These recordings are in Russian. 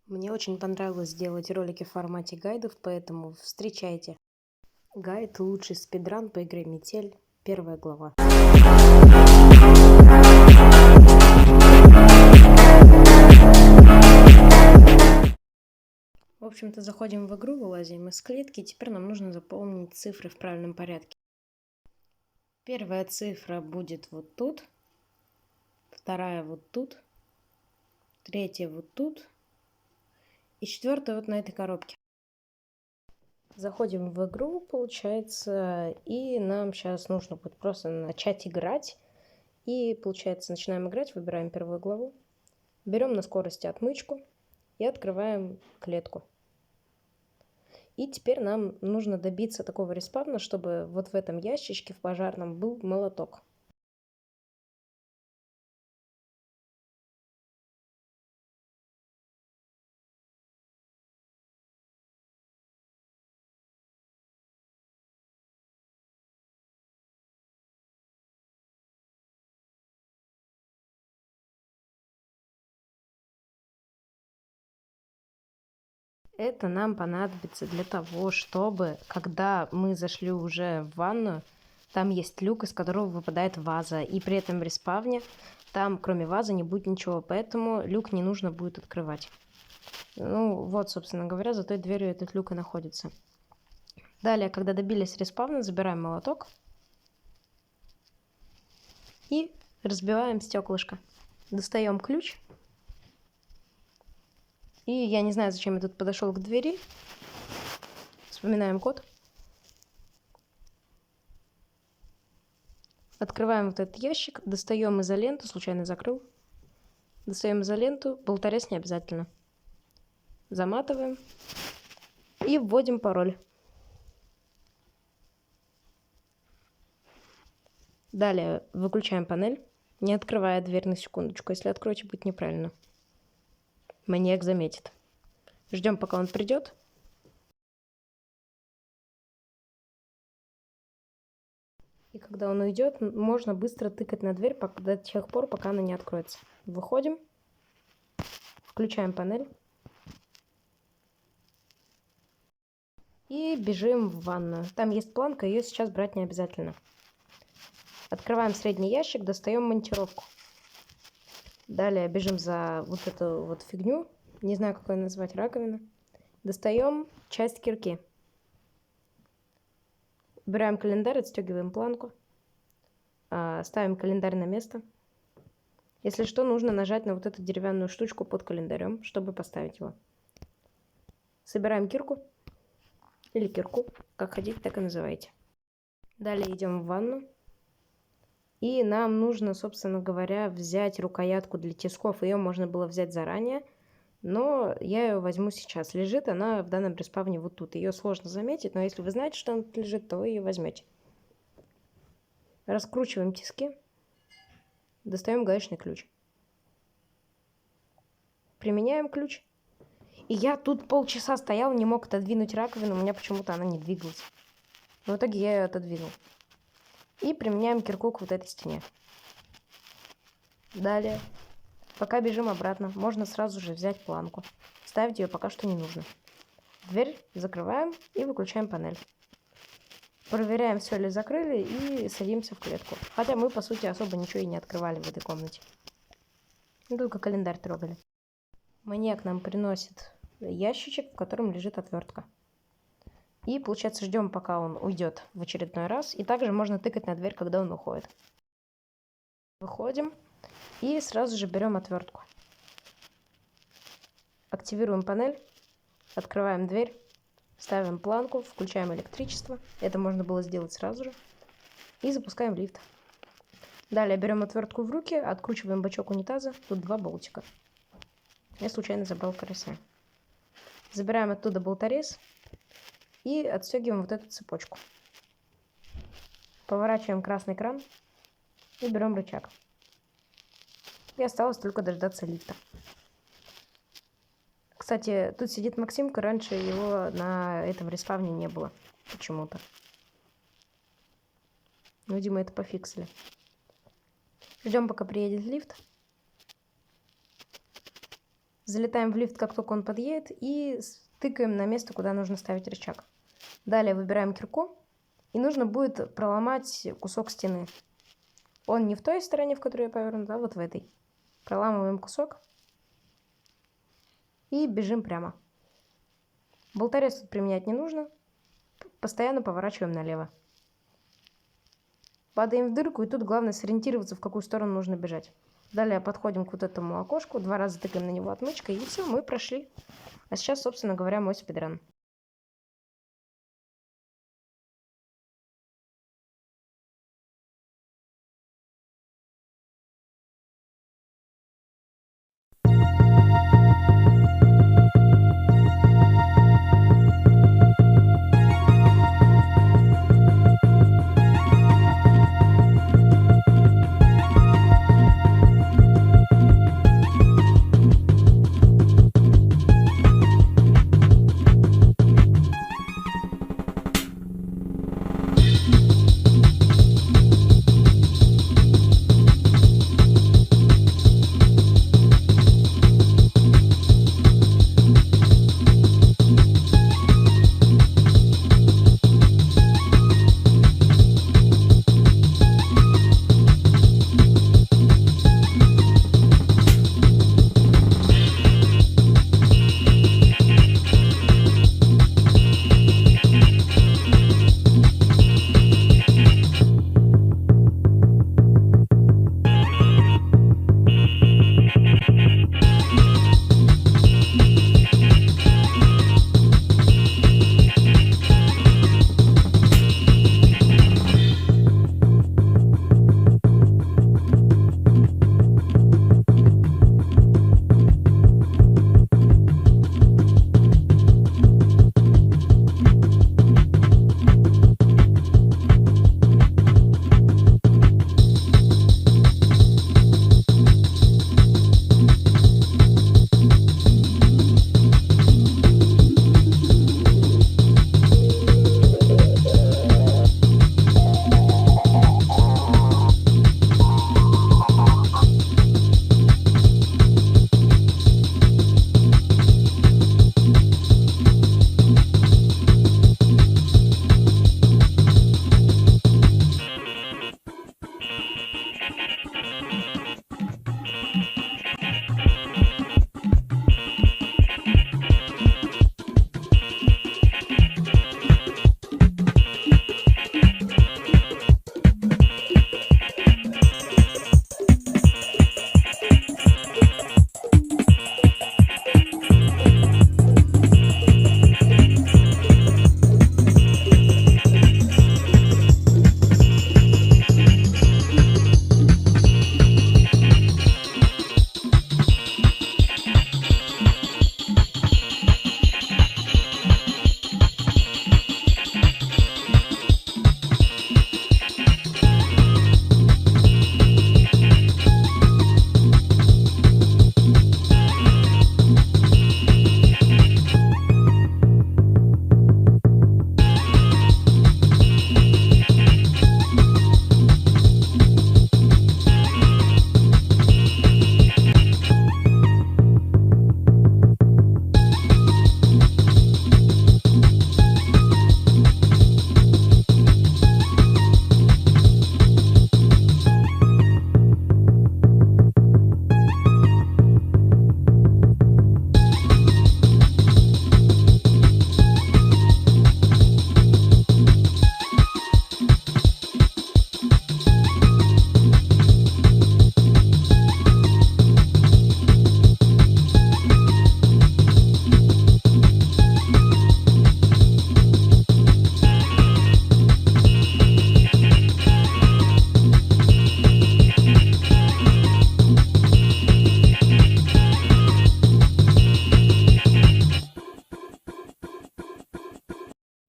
Мне очень понравилось делать ролики в формате гайдов, поэтому встречайте. Гайд «Лучший спидран по игре Метель», первая глава. В общем-то, заходим в игру, вылазим из клетки, теперь нам нужно заполнить цифры в правильном порядке. Первая цифра будет вот тут, вторая вот тут, третья вот тут и четвертая вот на этой коробке. Заходим в игру, получается, и нам сейчас нужно будет просто начать играть. И, получается, начинаем играть, выбираем первую главу, берем на скорости отмычку и открываем клетку. И теперь нам нужно добиться такого респавна, чтобы вот в этом ящичке в пожарном был молоток. Это нам понадобится для того, чтобы, когда мы зашли уже в ванну, там есть люк, из которого выпадает ваза, и при этом респавне там, кроме вазы, не будет ничего, поэтому люк не нужно будет открывать. Ну, вот, собственно говоря, за той дверью этот люк и находится. Далее, когда добились респавна, забираем молоток и разбиваем стеклышко. Достаем ключ. И я не знаю, зачем я тут подошел к двери. Вспоминаем код. Открываем вот этот ящик, достаем изоленту, случайно закрыл. Достаем изоленту, болторез не обязательно. Заматываем и вводим пароль. Далее выключаем панель, не открывая дверь на секундочку. Если откроете, будет неправильно. Маньяк заметит. Ждем, пока он придет. И когда он уйдет, можно быстро тыкать на дверь до тех пор, пока она не откроется. Выходим, включаем панель и бежим в ванную. Там есть планка, ее сейчас брать не обязательно. Открываем средний ящик, достаем монтировку. Далее бежим за вот эту вот фигню, не знаю, как ее назвать, раковина. Достаем часть кирки. Убираем календарь, отстегиваем планку. Ставим календарь на место. Если что, нужно нажать на вот эту деревянную штучку под календарем, чтобы поставить его. Собираем кирку. Или кирку, как хотите, так и называйте. Далее идем в ванну. И нам нужно, собственно говоря, взять рукоятку для тисков. Ее можно было взять заранее, но я ее возьму сейчас. Лежит она в данном респавне вот тут. Ее сложно заметить, но если вы знаете, что она тут лежит, то вы ее возьмете. Раскручиваем тиски. Достаем гаечный ключ. Применяем ключ. И я тут полчаса стоял, не мог отодвинуть раковину, у меня почему-то она не двигалась. Но в итоге я ее отодвинул. И применяем кирку к вот этой стене. Далее, пока бежим обратно, можно сразу же взять планку. Ставить ее пока что не нужно. Дверь закрываем и выключаем панель. Проверяем, все ли закрыли, и садимся в клетку. Хотя мы, по сути, особо ничего и не открывали в этой комнате. Только календарь трогали. Маньяк нам приносит ящичек, в котором лежит отвертка. И, получается, ждем, пока он уйдет в очередной раз. И также можно тыкать на дверь, когда он уходит. Выходим и сразу же берем отвертку. Активируем панель, открываем дверь, ставим планку, включаем электричество. Это можно было сделать сразу же. И запускаем лифт. Далее берем отвертку в руки, откручиваем бачок унитаза. Тут 2 болтика. Я случайно забрал карася. Забираем оттуда болторез и отстегиваем вот эту цепочку. Поворачиваем красный кран и берем рычаг. И осталось только дождаться лифта. Кстати, тут сидит Максимка, раньше его на этом респавне не было почему-то. Ну, видимо, это пофиксили. Ждем, пока приедет лифт. Залетаем в лифт, как только он подъедет, и тыкаем на место, куда нужно ставить рычаг. Далее выбираем кирку, и нужно будет проломать кусок стены. Он не в той стороне, в которой я повернута, а вот в этой. Проламываем кусок и бежим прямо. Болторез тут применять не нужно. Постоянно поворачиваем налево. Падаем в дырку, и тут главное сориентироваться, в какую сторону нужно бежать. Далее подходим к вот этому окошку, 2 раза тыкаем на него отмычкой, и все, мы прошли. А сейчас, собственно говоря, мой спидран.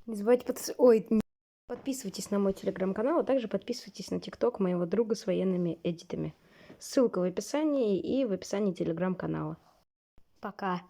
Не забывайте подписывайтесь на мой телеграм-канал, а также подписывайтесь на тикток моего друга с военными эдитами. Ссылка в описании и в описании телеграм-канала. Пока!